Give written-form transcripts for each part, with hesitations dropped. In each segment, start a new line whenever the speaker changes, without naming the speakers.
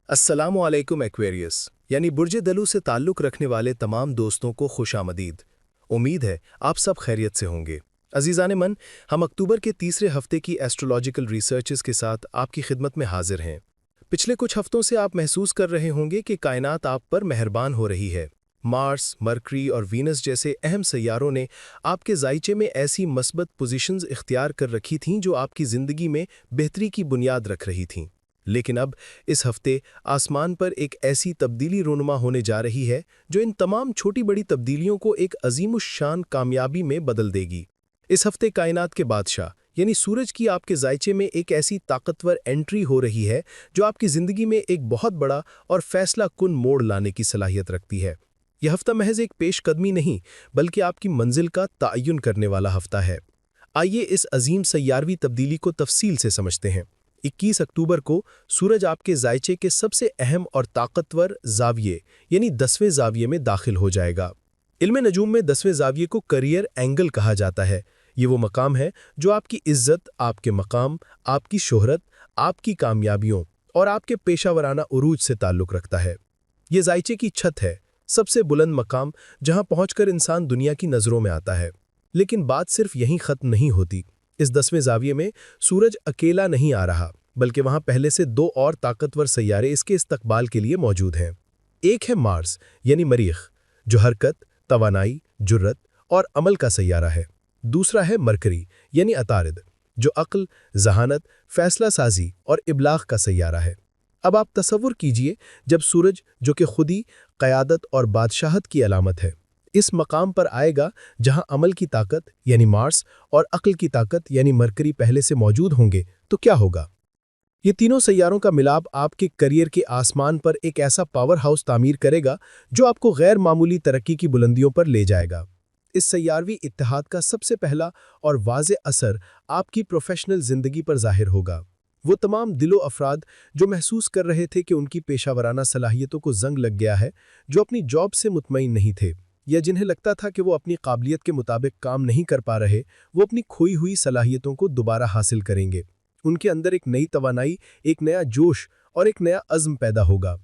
अस्सलामु अलैकुम एक्वेरियस यानी बुर्ज दलू से ताल्लुक़ रखने वाले तमाम दोस्तों को खुश आमदीद। उम्मीद है आप सब खैरियत से होंगे। अजीज़ान मन, हम अक्टूबर के तीसरे हफ्ते की एस्ट्रोलॉजिकल रिसर्चेस के साथ आपकी खिदमत में हाजिर हैं। पिछले कुछ हफ्तों से आप महसूस कर रहे होंगे कि कायनात आप पर मेहरबान हो रही है। मार्स, मरकरी और वीनस जैसे अहम सैयारों ने आपके जायचे में ऐसी मस्बत पोजीशंस इख्तियार कर रखी थीं जो आपकी ज़िंदगी में बेहतरी की बुनियाद रख रही थीं। लेकिन अब इस हफ्ते आसमान पर एक ऐसी तब्दीली रूनुमा होने जा रही है जो इन तमाम छोटी बड़ी तब्दीलियों को एक अजीमुश्शान कामयाबी में बदल देगी। इस हफ्ते कायनात के बादशाह यानी सूरज की आपके जायचे में एक ऐसी ताकतवर एंट्री हो रही है जो आपकी ज़िंदगी में एक बहुत बड़ा और फैसला कुन मोड़ लाने की सलाहियत रखती है। यह हफ्ता महज एक पेशकदमी नहीं बल्कि आपकी मंजिल का तयन करने वाला हफ्ता है। आइए इस अजीम सैयारवी तब्दीली को तफसील से समझते हैं। 21 अक्टूबर को सूरज आपके जायचे के सबसे अहम और ताकतवर जाविये यानी 10वें जाविये में दाखिल हो जाएगा। इल्म नजूम में 10वें जाविये को करियर एंगल कहा जाता है। ये वो मकाम है जो आपकी इज्जत, आपके मकाम, आपकी शोहरत, आपकी कामयाबियों और आपके पेशावराना उरूज से ताल्लुक़ रखता है। ये जायचे की छत है, सबसे बुलंद मकाम जहां पहुंचकर इंसान दुनिया की नज़रों में आता है। लेकिन बात सिर्फ यहीं ख़त्म नहीं होती। इस 10वें जाविये में सूरज अकेला नहीं आ रहा बल्कि वहां पहले से दो और ताकतवर सैयारे इसके इस्तकबाल के लिए मौजूद हैं। एक है मार्स यानी मरीख, जो हरकत, तवानाई, जुर्रत और अमल का सैयारा है। दूसरा है मरकरी यानी अतारिद, जो अक्ल, जहानत, फैसला साजी और इबलाग का सैयारा है। अब आप तसव्वुर कीजिए, जब सूरज, जो कि खुदी, क़यादत और बादशाहत की अलामत है, इस मकाम पर आएगा जहां अमल की ताकत यानी मार्स और अक्ल की ताकत यानी मरकरी पहले से मौजूद होंगे, तो क्या होगा? ये तीनों सैयारों का मिलाप आपके करियर के आसमान पर एक ऐसा पावर हाउस तामीर करेगा जो आपको गैर मामूली तरक्की की बुलंदियों पर ले जाएगा। इस सैयारवी इत्तेहाद का सबसे पहला और वाज़े असर आपकी प्रोफेशनल ज़िंदगी पर ज़ाहिर होगा। वो तमाम दिलो अफराद जो महसूस कर रहे थे कि उनकी पेशावराना सलाहियतों को जंग लग गया है, जो अपनी जॉब से मुतमईन नहीं थे या जिन्हें लगता था कि वो अपनी काबिलियत के मुताबिक काम नहीं कर पा रहे, वो अपनी खोई हुई सलाहियतों को दोबारा हासिल करेंगे। उनके अंदर एक नई तवानाई, एक नया जोश और एक नया अज़्म पैदा होगा।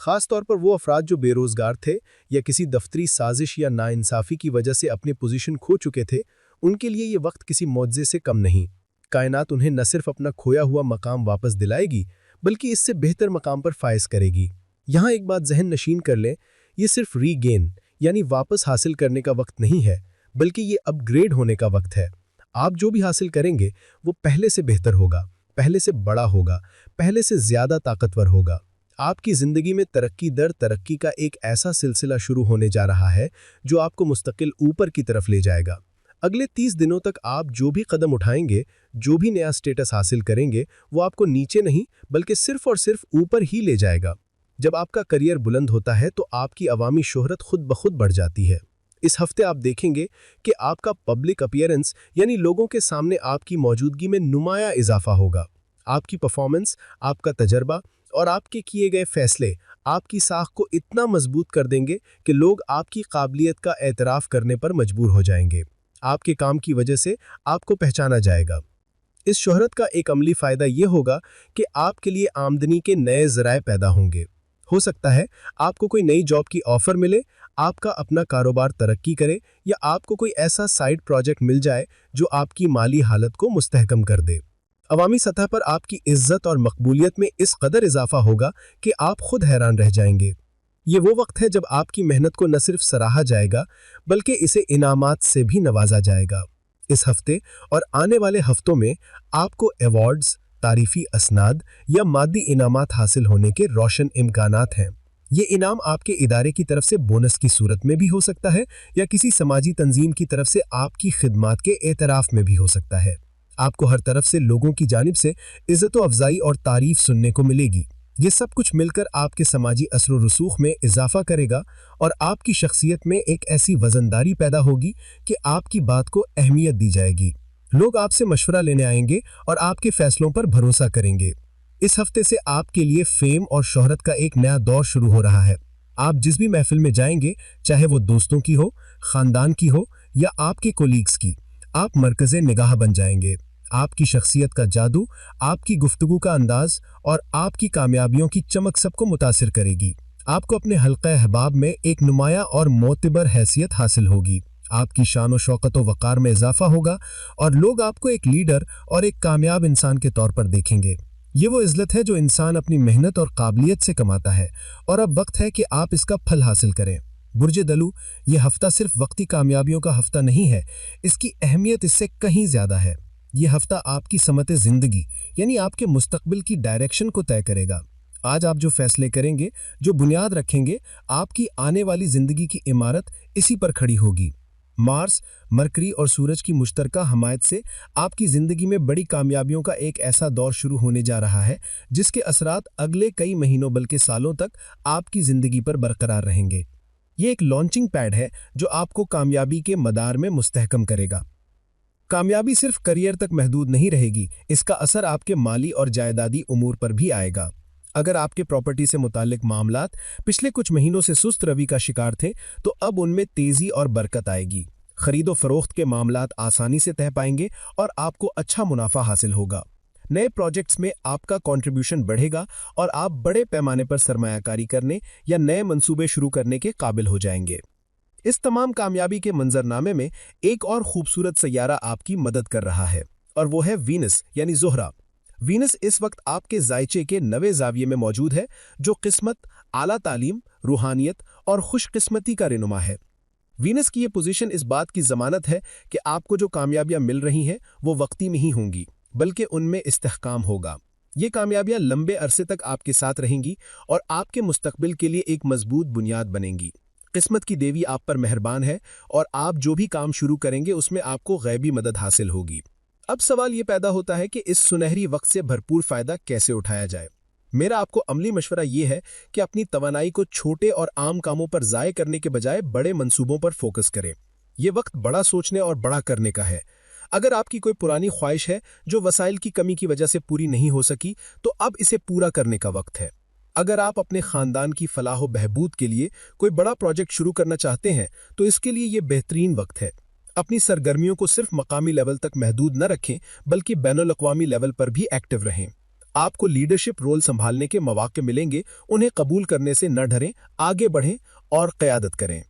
ख़ास तौर पर वो अफराद जो बेरोज़गार थे या किसी दफ्तरी साजिश या नाइंसाफ़ी की वजह से अपनी पोजीशन खो चुके थे, उनके लिए ये वक्त किसी मौजज़े से कम नहीं। कायनात उन्हें न सिर्फ अपना खोया हुआ मकाम वापस दिलाएगी बल्कि इससे बेहतर मकाम पर फायज करेगी। यहाँ एक बात जहन नशीन कर लें, ये सिर्फ रीगेन यानी वापस हासिल करने का वक्त नहीं है, बल्कि ये अपग्रेड होने का वक्त है। आप जो भी हासिल करेंगे वो पहले से बेहतर होगा, पहले से बड़ा होगा, पहले से ज़्यादा ताकतवर होगा। आपकी ज़िंदगी में तरक्की दर तरक्की का एक ऐसा सिलसिला शुरू होने जा रहा है जो आपको मुस्तकिल ऊपर की तरफ ले जाएगा। अगले 30 दिनों तक आप जो भी कदम उठाएंगे, जो भी नया स्टेटस हासिल करेंगे, वो आपको नीचे नहीं बल्कि सिर्फ और सिर्फ ऊपर ही ले जाएगा। जब आपका करियर बुलंद होता है तो आपकी अवामी शोहरत खुद ब खुद बढ़ जाती है। इस हफ्ते आप देखेंगे कि आपका पब्लिक अपीयरेंस यानी लोगों के सामने आपकी मौजूदगी में नुमाया इजाफा होगा। आपकी परफॉर्मेंस, आपका तजर्बा और आपके किए गए फैसले आपकी साख को इतना मजबूत कर देंगे कि लोग आपकी काबिलियत का एतराफ़ करने पर मजबूर हो जाएंगे। आपके काम की वजह से आपको पहचाना जाएगा। इस शोहरत का एक अमली फ़ायदा ये होगा कि आपके लिए आमदनी के नए ज़राए पैदा होंगे। हो सकता है आपको कोई नई जॉब की ऑफ़र मिले, आपका अपना कारोबार तरक्की करे या आपको कोई ऐसा साइड प्रोजेक्ट मिल जाए जो आपकी माली हालत को मुस्तहकम कर दे। अवामी सतह पर आपकी इज्जत और मकबूलियत में इस कदर इजाफा होगा कि आप खुद हैरान रह जाएंगे। ये वो वक्त है जब आपकी मेहनत को न सिर्फ सराहा जाएगा बल्कि इसे इनामात से भी नवाजा जाएगा। इस हफ्ते और आने वाले हफ्तों में आपको अवार्ड्स, तारीफ़ी असनाद या मादी इनामात हासिल होने के रोशन इम्कानात हैं। ये इनाम आपके इदारे की तरफ से बोनस की सूरत में भी हो सकता है या किसी समाजी तंजीम की तरफ से आपकी खिदमात के एतराफ़ में भी हो सकता है। आपको हर तरफ से लोगों की जानिब से इज़्ज़त व अफ़ज़ाई और तारीफ़ सुनने को मिलेगी। ये सब कुछ मिलकर आपके समाजी असर व रसूख में इजाफा करेगा और आपकी शख्सियत में एक ऐसी वज़नदारी पैदा होगी कि आपकी बात को अहमियत दी जाएगी। लोग आपसे मशवरा लेने आएंगे और आपके फैसलों पर भरोसा करेंगे। इस हफ्ते से आपके लिए फेम और शोहरत का एक नया दौर शुरू हो रहा है। आप जिस भी महफिल में जाएंगे, चाहे वो दोस्तों की हो, ख़ानदान की हो या आपके कोलीग्स की, आप मरकज़े निगाह बन जाएंगे।
आपकी शख्सियत का जादू, आपकी गुफ्तगू का अंदाज और आपकी कामयाबियों की चमक सबको मुतासिर करेगी। आपको अपने हल्क़े अहबाब में एक नुमाया और मोतबर हैसियत हासिल होगी। आपकी शान व शौकत व वक़ार में इजाफा होगा और लोग आपको एक लीडर और एक कामयाब इंसान के तौर पर देखेंगे। ये वो इज़्ज़त है जो इंसान अपनी मेहनत और काबिलियत से कमाता है, और अब वक्त है कि आप इसका फल हासिल करें। बुर्जे दलू, ये हफ्ता सिर्फ वक्ती कामयाबियों का हफ्ता नहीं है, इसकी अहमियत इससे कहीं ज़्यादा है। ये हफ्ता आपकी समत ज़िंदगी यानी आपके मुस्तकबिल की डायरेक्शन को तय करेगा। आज आप जो फैसले करेंगे, जो बुनियाद रखेंगे, आपकी आने वाली ज़िंदगी की इमारत इसी पर खड़ी होगी। मार्स, मरकरी और सूरज की मुश्तरका हमायत से आपकी ज़िंदगी में बड़ी कामयाबियों का एक ऐसा दौर शुरू होने जा रहा है जिसके असरात अगले कई महीनों बल्कि सालों तक आपकी ज़िंदगी पर बरकरार रहेंगे। ये एक लॉन्चिंग पैड है जो आपको कामयाबी के मदार में मुस्तहकम करेगा। कामयाबी सिर्फ करियर तक महदूद नहीं रहेगी, इसका असर आपके माली और जायदादी उमूर पर भी आएगा। अगर आपके प्रॉपर्टी से मुताल्लिक मामलात पिछले कुछ महीनों से सुस्त रवि का शिकार थे, तो अब उनमें तेजी और बरकत आएगी। खरीदो फरोख्त के मामलात आसानी से तह पाएंगे और आपको अच्छा मुनाफा हासिल होगा। नए प्रोजेक्ट्स में आपका कंट्रीब्यूशन बढ़ेगा और आप बड़े पैमाने पर सरमायाकारी करने या नए मंसूबे शुरू करने के काबिल हो जाएंगे। इस तमाम कामयाबी के मंजरनामे में एक और खूबसूरत सैयारा आपकी मदद कर रहा है, और वो है वीनस यानी ज़ोहरा। वीनस इस वक्त आपके जायचे के नवे जाविये में मौजूद है, जो किस्मत, आला तालीम, रूहानियत और खुशकिस्मती का रेनुमा है। वीनस की ये पोजीशन इस बात की जमानत है कि आपको जो कामयाबियां मिल रही हैं वो वक्ती में ही होंगी, बल्कि उनमें इस्तेहकाम होगा। ये कामयाबियां लंबे अरसे तक आपके साथ रहेंगी और आपके मुस्तकबिल के लिए एक मजबूत बुनियाद बनेंगी। किस्मत की देवी आप पर मेहरबान है और आप जो भी काम शुरू करेंगे उसमें आपको गैबी मदद हासिल होगी। अब सवाल ये पैदा होता है कि इस सुनहरी वक्त से भरपूर फायदा कैसे उठाया जाए। मेरा आपको अमली मशवरा ये है कि अपनी तवानाई को छोटे और आम कामों पर ज़ाय करने के बजाय बड़े मंसूबों पर फोकस करें। ये वक्त बड़ा सोचने और बड़ा करने का है। अगर आपकी कोई पुरानी ख्वाहिश है जो वसाइल की कमी की वजह से पूरी नहीं हो सकी, तो अब इसे पूरा करने का वक्त है। अगर आप अपने खानदान की फलाह बहबूद के लिए कोई बड़ा प्रोजेक्ट शुरू करना चाहते हैं, तो इसके लिए ये बेहतरीन वक्त है। अपनी सरगर्मियों को सिर्फ मकामी लेवल तक महदूद न रखें, बल्कि बैनुल अक़वामी लेवल पर भी एक्टिव रहें। आपको लीडरशिप रोल संभालने के मौके मिलेंगे, उन्हें कबूल करने से न डरें, आगे बढ़ें और क़यादत करें।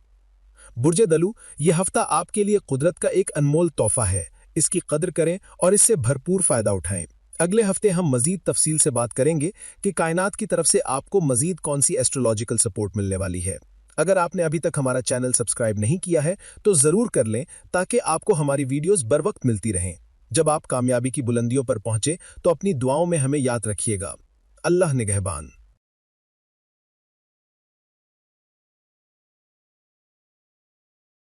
बुर्जे दलू, ये हफ्ता आपके लिए कुदरत का एक अनमोल तोहफा है। इसकी कदर करें और इससे भरपूर फ़ायदा उठाएं। अगले हफ्ते हम मज़ीद तफसील से बात करेंगे कि कायनात की तरफ से आपको मज़ीद कौन सी एस्ट्रोलॉजिकल सपोर्ट मिलने वाली है। अगर आपने अभी तक हमारा चैनल सब्सक्राइब नहीं किया है तो ज़रूर कर लें, ताकि आपको हमारी वीडियोस बर वक्त मिलती रहें। जब आप कामयाबी की बुलंदियों पर पहुंचे तो अपनी दुआओं में हमें याद रखिएगा। अल्लाह निगहबान।